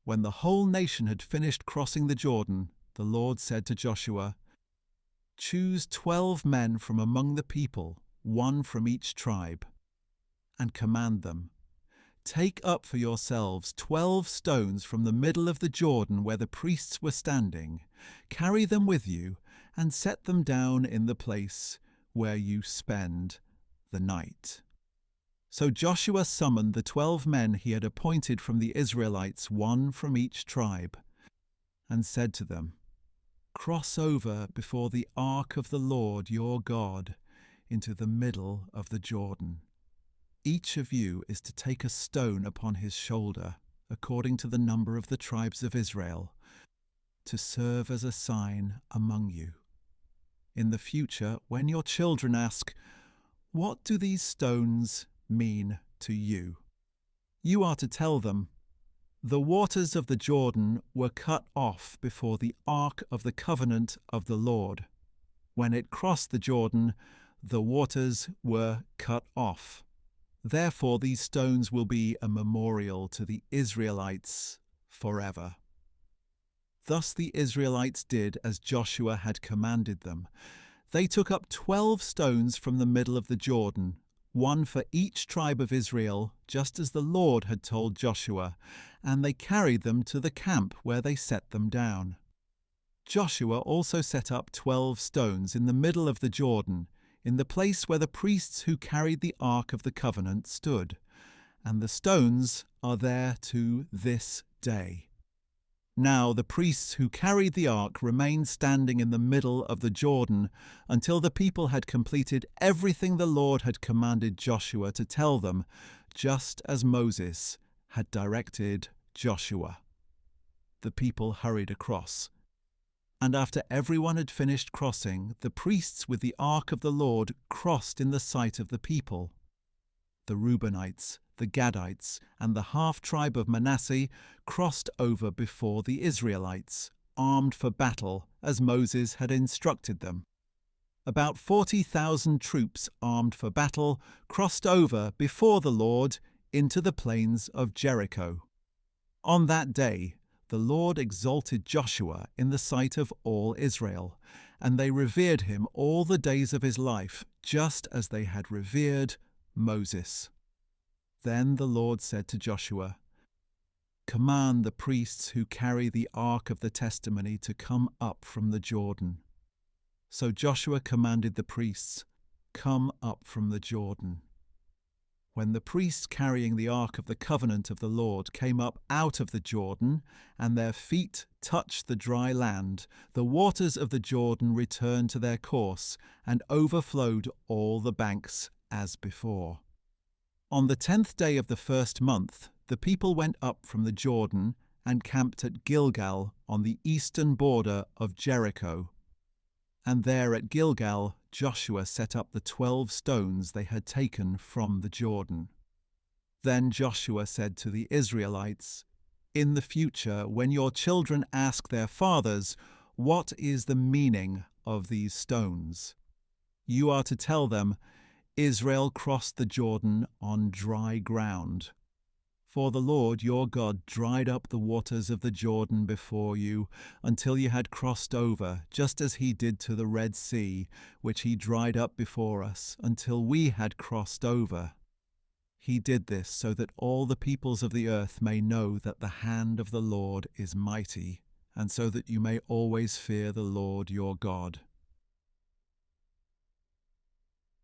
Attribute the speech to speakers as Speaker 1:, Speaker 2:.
Speaker 1: When the whole nation had finished crossing the Jordan, the Lord said to Joshua, "Choose 12 men from among the people, one from each tribe, and command them, 'Take up for yourselves 12 stones from the middle of the Jordan where the priests were standing, carry them with you, and set them down in the place where you spend the night.'" So Joshua summoned the 12 men he had appointed from the Israelites, one from each tribe, and said to them, "Cross over before the ark of the Lord your God into the middle of the Jordan. Each of you is to take a stone upon his shoulder, according to the number of the tribes of Israel, to serve as a sign among you. In the future, when your children ask, 'What do these stones mean to you?' you are to tell them, 'The waters of the Jordan were cut off before the ark of the covenant of the Lord. When it crossed the Jordan, the waters were cut off. Therefore these stones will be a memorial to the Israelites forever.'" Thus the Israelites did as Joshua had commanded them. They took up 12 stones from the middle of the Jordan, one for each tribe of Israel, just as the Lord had told Joshua, and they carried them to the camp where they set them down. Joshua also set up 12 stones in the middle of the Jordan, in the place where the priests who carried the Ark of the Covenant stood, and the stones are there to this day. Now the priests who carried the ark remained standing in the middle of the Jordan until the people had completed everything the Lord had commanded Joshua to tell them, just as Moses had directed Joshua. The people hurried across, and after everyone had finished crossing, the priests with the ark of the Lord crossed in the sight of the people. The Reubenites, the Gadites, and the half-tribe of Manasseh crossed over before the Israelites, armed for battle as Moses had instructed them. About 40,000 troops armed for battle crossed over before the Lord into the plains of Jericho. On that day, the Lord exalted Joshua in the sight of all Israel, and they revered him all the days of his life, just as they had revered Moses. Then the Lord said to Joshua, "Command the priests who carry the ark of the testimony to come up from the Jordan." So Joshua commanded the priests, "Come up from the Jordan." When the priests carrying the ark of the covenant of the Lord came up out of the Jordan, and their feet touched the dry land, the waters of the Jordan returned to their course and overflowed all the banks as before. On the 10th day of the first month, the people went up from the Jordan and camped at Gilgal on the eastern border of Jericho. And there at Gilgal, Joshua set up the 12 stones they had taken from the Jordan. Then Joshua said to the Israelites, "In the future, when your children ask their fathers, 'What is the meaning of these stones?' you are to tell them, 'Israel crossed the Jordan on dry ground. For the Lord your God dried up the waters of the Jordan before you until you had crossed over, just as he did to the Red Sea, which he dried up before us until we had crossed over.' He did this so that all the peoples of the earth may know that the hand of the Lord is mighty, and so that you may always fear the Lord your God.